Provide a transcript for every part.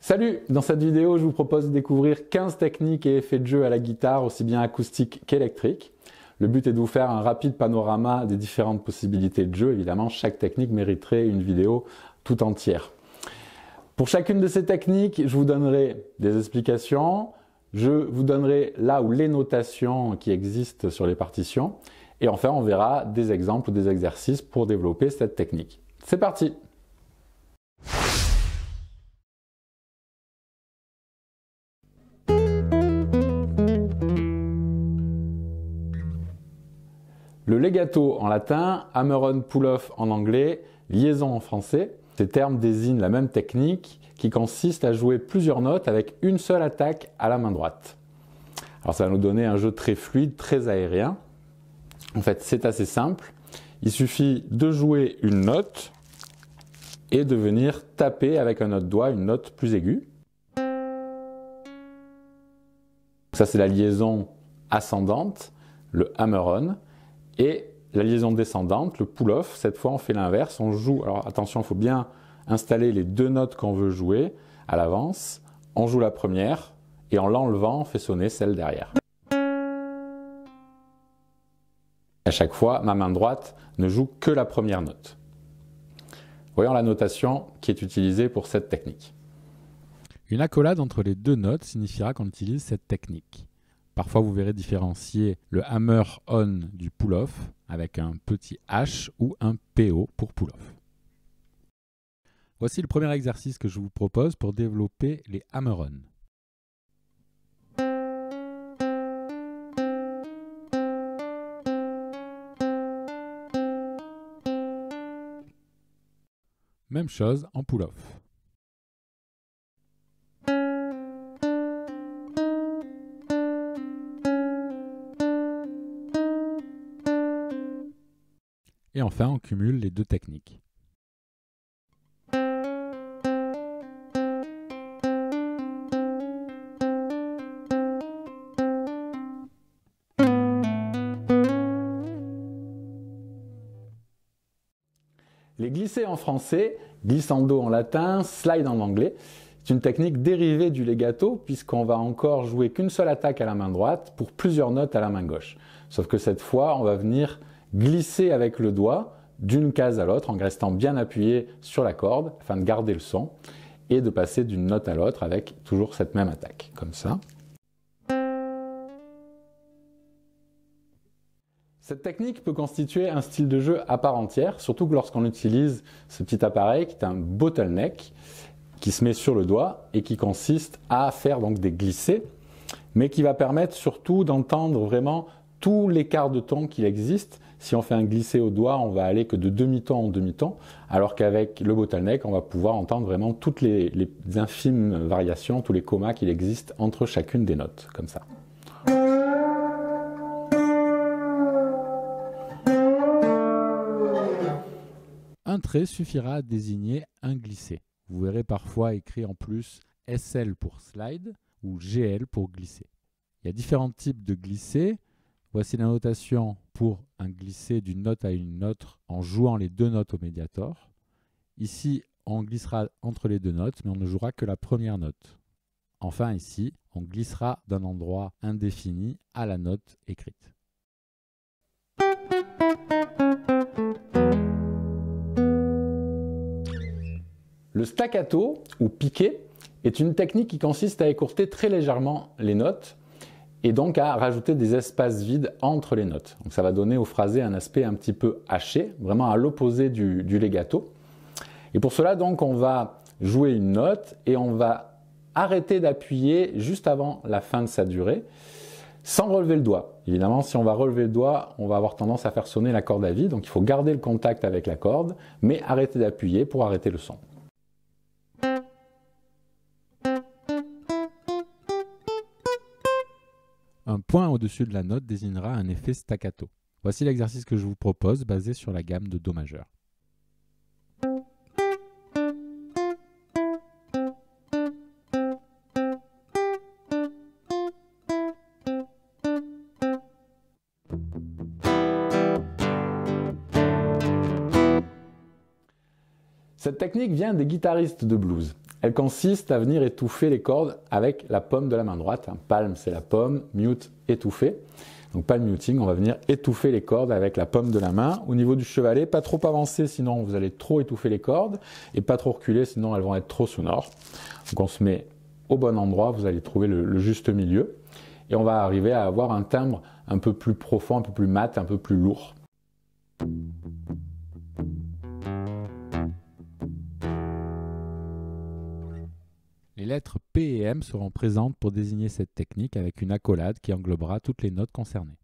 Salut! Dans cette vidéo, je vous propose de découvrir 15 techniques et effets de jeu à la guitare, aussi bien acoustique qu'électrique. Le but est de vous faire un rapide panorama des différentes possibilités de jeu. Évidemment, chaque technique mériterait une vidéo tout entière. Pour chacune de ces techniques, je vous donnerai des explications, je vous donnerai là où les notations qui existent sur les partitions, et enfin on verra des exemples ou des exercices pour développer cette technique. C'est parti! Le legato en latin, hammer-on pull-off en anglais, liaison en français. Ces termes désignent la même technique qui consiste à jouer plusieurs notes avec une seule attaque à la main droite. Alors ça va nous donner un jeu très fluide, très aérien. En fait, c'est assez simple. Il suffit de jouer une note et de venir taper avec un autre doigt une note plus aiguë. Ça, c'est la liaison ascendante, le hammer-on. Et la liaison descendante, le pull-off, cette fois on fait l'inverse, on joue, alors attention, il faut bien installer les deux notes qu'on veut jouer à l'avance, on joue la première et en l'enlevant, on fait sonner celle derrière. À chaque fois, ma main droite ne joue que la première note. Voyons la notation qui est utilisée pour cette technique. Une accolade entre les deux notes signifiera qu'on utilise cette technique. Parfois, vous verrez différencier le hammer-on du pull-off avec un petit H ou un PO pour pull-off. Voici le premier exercice que je vous propose pour développer les hammer-on. Même chose en pull-off. Et enfin, on cumule les deux techniques. Les glissés en français, glissando en latin, slide en anglais, c'est une technique dérivée du legato puisqu'on va encore jouer qu'une seule attaque à la main droite pour plusieurs notes à la main gauche. Sauf que cette fois, on va venir glisser avec le doigt d'une case à l'autre en restant bien appuyé sur la corde afin de garder le son et de passer d'une note à l'autre avec toujours cette même attaque, comme ça. Cette technique peut constituer un style de jeu à part entière, surtout que lorsqu'on utilise ce petit appareil qui est un bottleneck qui se met sur le doigt et qui consiste à faire donc des glissés, mais qui va permettre surtout d'entendre vraiment tous les quarts de ton qu'il existe. Si on fait un glissé au doigt, on va aller que de demi-ton en demi-ton, alors qu'avec le bottleneck, on va pouvoir entendre vraiment toutes les infimes variations, tous les comas qu'il existe entre chacune des notes, comme ça. Un trait suffira à désigner un glissé. Vous verrez parfois écrit en plus SL pour slide ou GL pour glisser. Il y a différents types de glissés. Voici la notation pour un glissé d'une note à une autre en jouant les deux notes au médiator. Ici, on glissera entre les deux notes, mais on ne jouera que la première note. Enfin, ici, on glissera d'un endroit indéfini à la note écrite. Le staccato, ou piqué, est une technique qui consiste à écourter très légèrement les notes et donc à rajouter des espaces vides entre les notes. Donc ça va donner au phrasé un aspect un petit peu haché, vraiment à l'opposé du legato. Et pour cela, donc, on va jouer une note et on va arrêter d'appuyer juste avant la fin de sa durée, sans relever le doigt. Évidemment, si on va relever le doigt, on va avoir tendance à faire sonner la corde à vide, donc il faut garder le contact avec la corde, mais arrêter d'appuyer pour arrêter le son. Un point au-dessus de la note désignera un effet staccato. Voici l'exercice que je vous propose basé sur la gamme de Do majeur. Cette technique vient des guitaristes de blues. Elle consiste à venir étouffer les cordes avec la paume de la main droite. Palm, c'est la paume, mute, étouffer. Donc palm muting, on va venir étouffer les cordes avec la paume de la main. Au niveau du chevalet, pas trop avancé, sinon vous allez trop étouffer les cordes, et pas trop reculer, sinon elles vont être trop sonores. Donc on se met au bon endroit, vous allez trouver le juste milieu, et on va arriver à avoir un timbre un peu plus profond, un peu plus mat, un peu plus lourd. Les lettres P et M seront présentes pour désigner cette technique avec une accolade qui englobera toutes les notes concernées.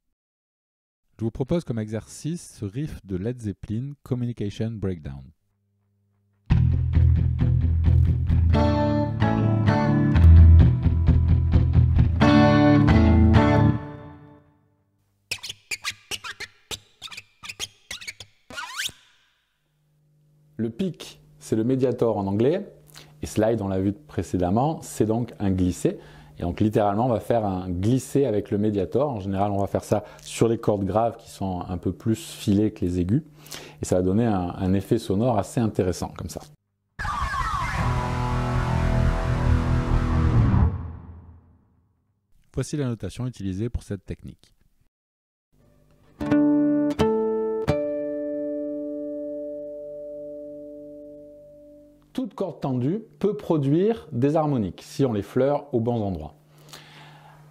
Je vous propose comme exercice ce riff de Led Zeppelin, Communication Breakdown. Le pick, c'est le médiator en anglais. Et slide, on l'a vu précédemment, c'est donc un glissé. Et donc littéralement, on va faire un glissé avec le médiator. En général, on va faire ça sur les cordes graves qui sont un peu plus filées que les aigus. Et ça va donner un effet sonore assez intéressant comme ça. Voici la notation utilisée pour cette technique. Toute corde tendue peut produire des harmoniques si on les fleure aux bons endroits.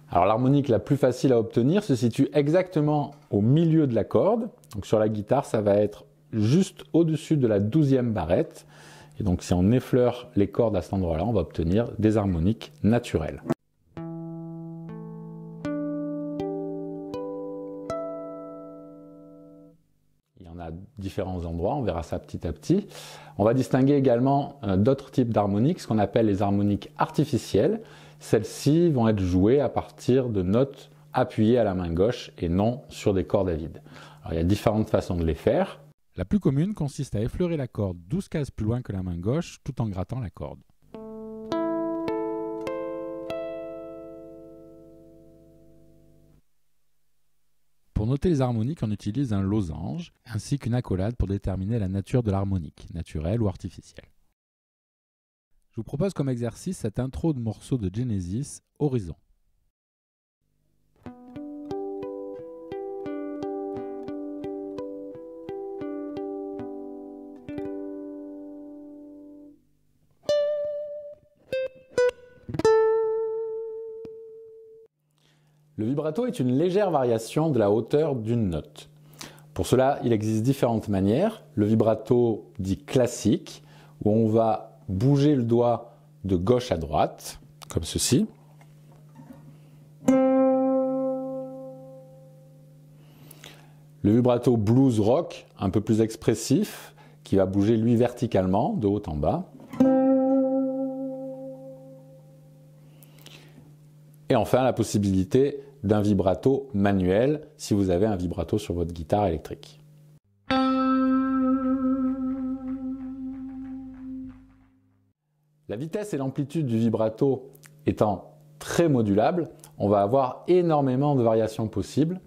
Alors l'harmonique la plus facile à obtenir se situe exactement au milieu de la corde. Donc sur la guitare, ça va être juste au-dessus de la 12e barrette. Et donc si on effleure les cordes à cet endroit-là, on va obtenir des harmoniques naturelles. Il y en a différents endroits, on verra ça petit à petit. On va distinguer également d'autres types d'harmoniques, ce qu'on appelle les harmoniques artificielles. Celles-ci vont être jouées à partir de notes appuyées à la main gauche et non sur des cordes à vide. Alors, il y a différentes façons de les faire. La plus commune consiste à effleurer la corde 12 cases plus loin que la main gauche tout en grattant la corde. Pour noter les harmoniques, on utilise un losange ainsi qu'une accolade pour déterminer la nature de l'harmonique, naturelle ou artificielle. Je vous propose comme exercice cette intro de morceau de Genesis, Horizon. Le vibrato est une légère variation de la hauteur d'une note. Pour cela, il existe différentes manières. Le vibrato dit classique, où on va bouger le doigt de gauche à droite, comme ceci. Le vibrato blues rock, un peu plus expressif, qui va bouger lui verticalement, de haut en bas. Et enfin, la possibilité d'un vibrato manuel, si vous avez un vibrato sur votre guitare électrique. La vitesse et l'amplitude du vibrato étant très modulables, on va avoir énormément de variations possibles.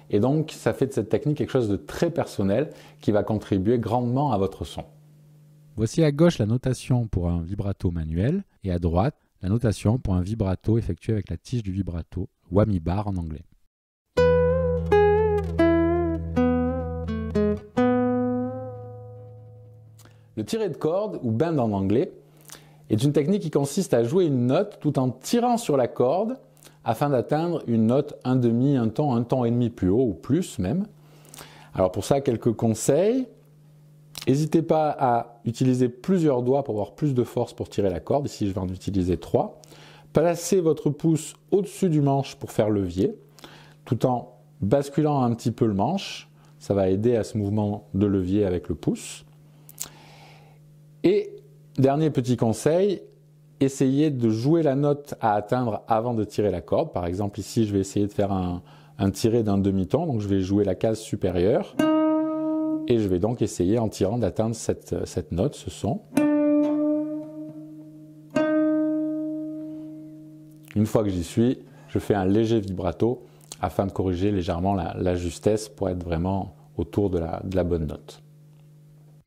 Et donc, ça fait de cette technique quelque chose de très personnel qui va contribuer grandement à votre son. Voici à gauche la notation pour un vibrato manuel et à droite la notation pour un vibrato effectué avec la tige du vibrato, whammy bar en anglais. Le tiré de corde, ou bend en anglais, est une technique qui consiste à jouer une note tout en tirant sur la corde afin d'atteindre une note un demi, un ton et demi plus haut, ou plus même. Alors pour ça, quelques conseils. N'hésitez pas à utiliser plusieurs doigts pour avoir plus de force pour tirer la corde. Ici, je vais en utiliser 3. Placez votre pouce au-dessus du manche pour faire levier, tout en basculant un petit peu le manche. Ça va aider à ce mouvement de levier avec le pouce. Et dernier petit conseil, essayez de jouer la note à atteindre avant de tirer la corde. Par exemple, ici, je vais essayer de faire un tiré d'un demi-ton. Donc, je vais jouer la case supérieure. Et je vais donc essayer en tirant d'atteindre cette note, ce son. Une fois que j'y suis, je fais un léger vibrato afin de corriger légèrement la justesse pour être vraiment autour de la bonne note.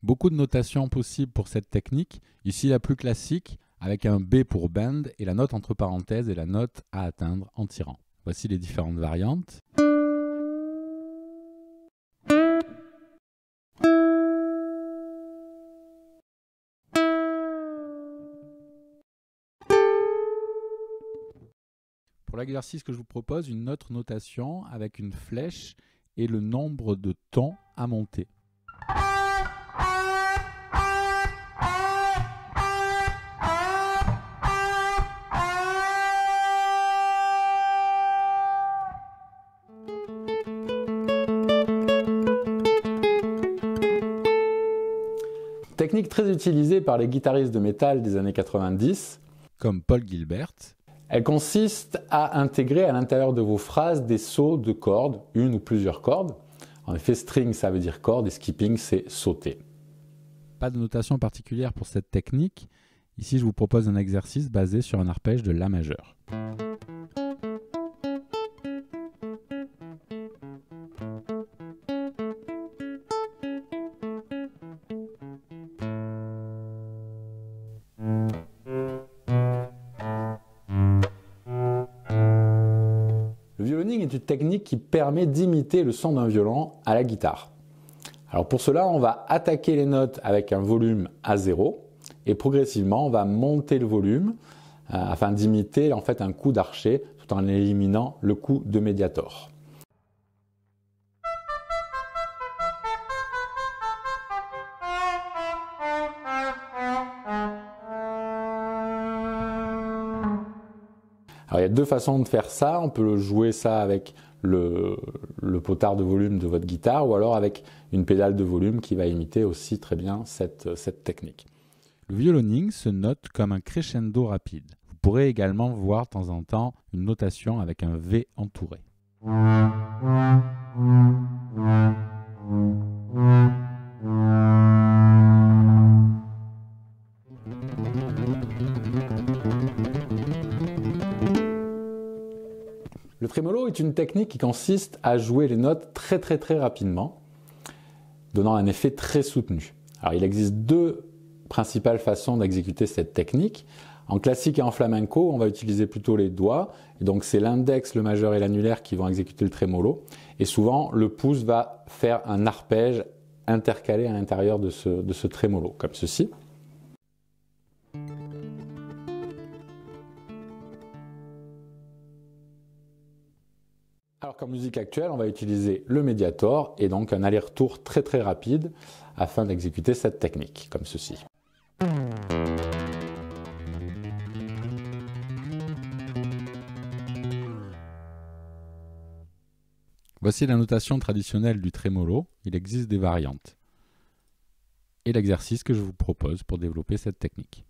Beaucoup de notations possibles pour cette technique. Ici la plus classique, avec un B pour bend et la note entre parenthèses est la note à atteindre en tirant. Voici les différentes variantes. Pour l'exercice que je vous propose, une autre notation avec une flèche et le nombre de tons à monter. Technique très utilisée par les guitaristes de métal des années 90, comme Paul Gilbert. Elle consiste à intégrer à l'intérieur de vos phrases des sauts de cordes, une ou plusieurs cordes. En effet, string, ça veut dire corde et skipping, c'est sauter. Pas de notation particulière pour cette technique. Ici, je vous propose un exercice basé sur un arpège de La majeur. Le violoning est une technique qui permet d'imiter le son d'un violon à la guitare. Alors pour cela, on va attaquer les notes avec un volume à 0 et progressivement, on va monter le volume afin d'imiter en fait un coup d'archet tout en éliminant le coup de médiator. Alors, il y a deux façons de faire ça. On peut jouer ça avec le potard de volume de votre guitare ou alors avec une pédale de volume qui va imiter aussi très bien cette technique. Le violoning se note comme un crescendo rapide. Vous pourrez également voir de temps en temps une notation avec un V entouré. Le trémolo est une technique qui consiste à jouer les notes très rapidement, donnant un effet très soutenu. Alors il existe deux principales façons d'exécuter cette technique. En classique et en flamenco, on va utiliser plutôt les doigts, et donc c'est l'index, le majeur et l'annulaire qui vont exécuter le trémolo, et souvent le pouce va faire un arpège intercalé à l'intérieur de ce trémolo, comme ceci. Alors qu'en musique actuelle, on va utiliser le médiator et donc un aller-retour très rapide afin d'exécuter cette technique, comme ceci. Voici la notation traditionnelle du trémolo. Il existe des variantes. Et l'exercice que je vous propose pour développer cette technique.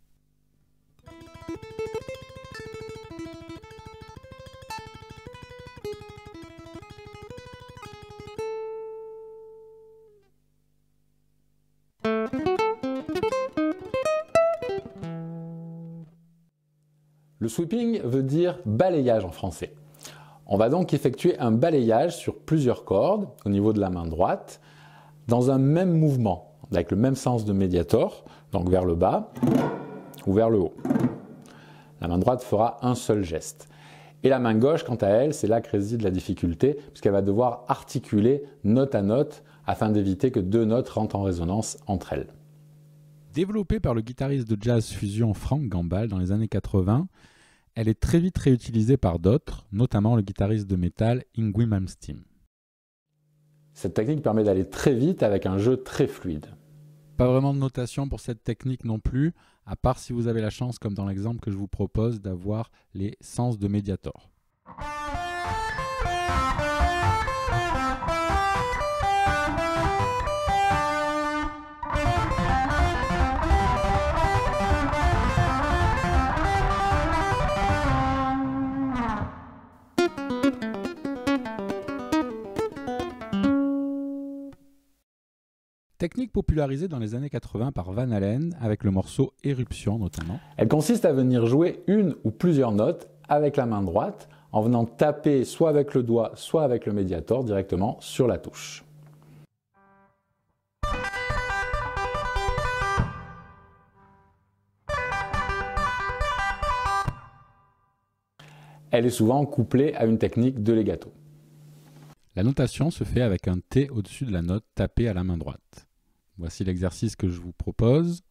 Le sweeping veut dire balayage en français. On va donc effectuer un balayage sur plusieurs cordes au niveau de la main droite dans un même mouvement, avec le même sens de médiator, donc vers le bas ou vers le haut. La main droite fera un seul geste. Et la main gauche, quant à elle, c'est là que réside la difficulté, puisqu'elle va devoir articuler note à note afin d'éviter que deux notes rentrent en résonance entre elles. Développée par le guitariste de jazz fusion Frank Gambale dans les années 80, elle est très vite réutilisée par d'autres, notamment le guitariste de métal Yngwie Malmsteen. Cette technique permet d'aller très vite avec un jeu très fluide. Pas vraiment de notation pour cette technique non plus, à part si vous avez la chance, comme dans l'exemple que je vous propose, d'avoir les sens de médiator. Technique popularisée dans les années 80 par Van Halen, avec le morceau Éruption notamment. Elle consiste à venir jouer une ou plusieurs notes avec la main droite en venant taper soit avec le doigt, soit avec le médiator directement sur la touche. elle est souvent couplée à une technique de legato. La notation se fait avec un T au-dessus de la note tapée à la main droite. Voici l'exercice que je vous propose.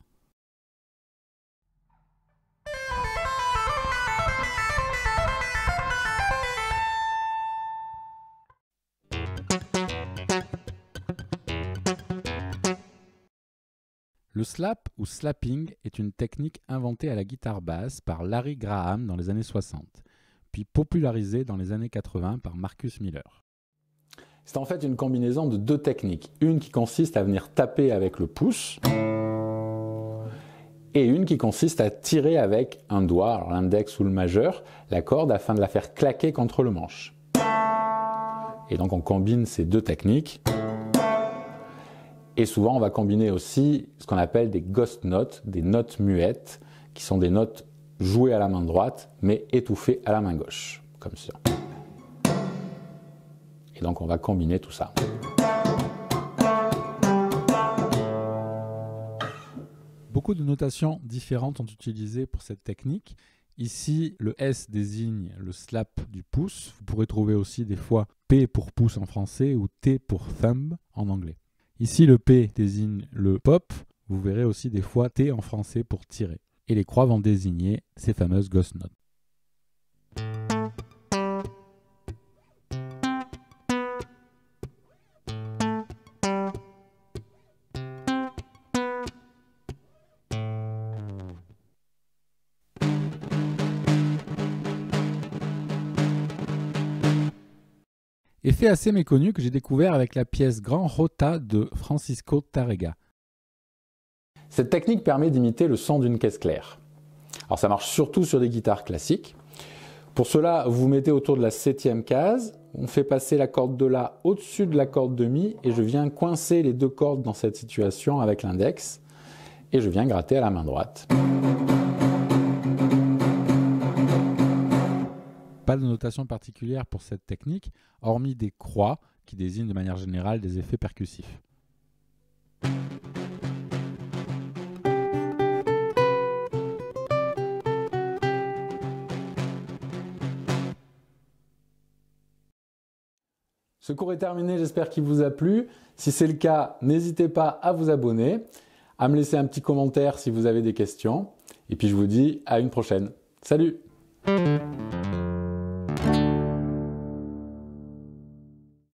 Le slap ou slapping est une technique inventée à la guitare basse par Larry Graham dans les années 60, puis popularisée dans les années 80 par Marcus Miller. C'est en fait une combinaison de deux techniques. Une qui consiste à venir taper avec le pouce et une qui consiste à tirer avec un doigt, l'index ou le majeur, la corde afin de la faire claquer contre le manche. Et donc on combine ces deux techniques. Et souvent on va combiner aussi ce qu'on appelle des ghost notes, des notes muettes, qui sont des notes jouées à la main droite mais étouffées à la main gauche, comme ça. Et donc on va combiner tout ça. Beaucoup de notations différentes sont utilisées pour cette technique. Ici, le S désigne le slap du pouce. Vous pourrez trouver aussi des fois P pour pouce en français ou T pour thumb en anglais. Ici, le P désigne le pop. Vous verrez aussi des fois T en français pour tirer. Et les croix vont désigner ces fameuses ghost notes. Effet assez méconnu que j'ai découvert avec la pièce Grand Rota de Francisco Tárrega. Cette technique permet d'imiter le son d'une caisse claire. Alors ça marche surtout sur des guitares classiques. Pour cela, vous vous mettez autour de la 7e case, on fait passer la corde de La au-dessus de la corde de Mi et je viens coincer les deux cordes dans cette situation avec l'index et je viens gratter à la main droite. Pas de notation particulière pour cette technique, hormis des croix qui désignent de manière générale des effets percussifs. Ce cours est terminé, j'espère qu'il vous a plu. Si c'est le cas, n'hésitez pas à vous abonner, à me laisser un petit commentaire si vous avez des questions. Et puis je vous dis à une prochaine. Salut!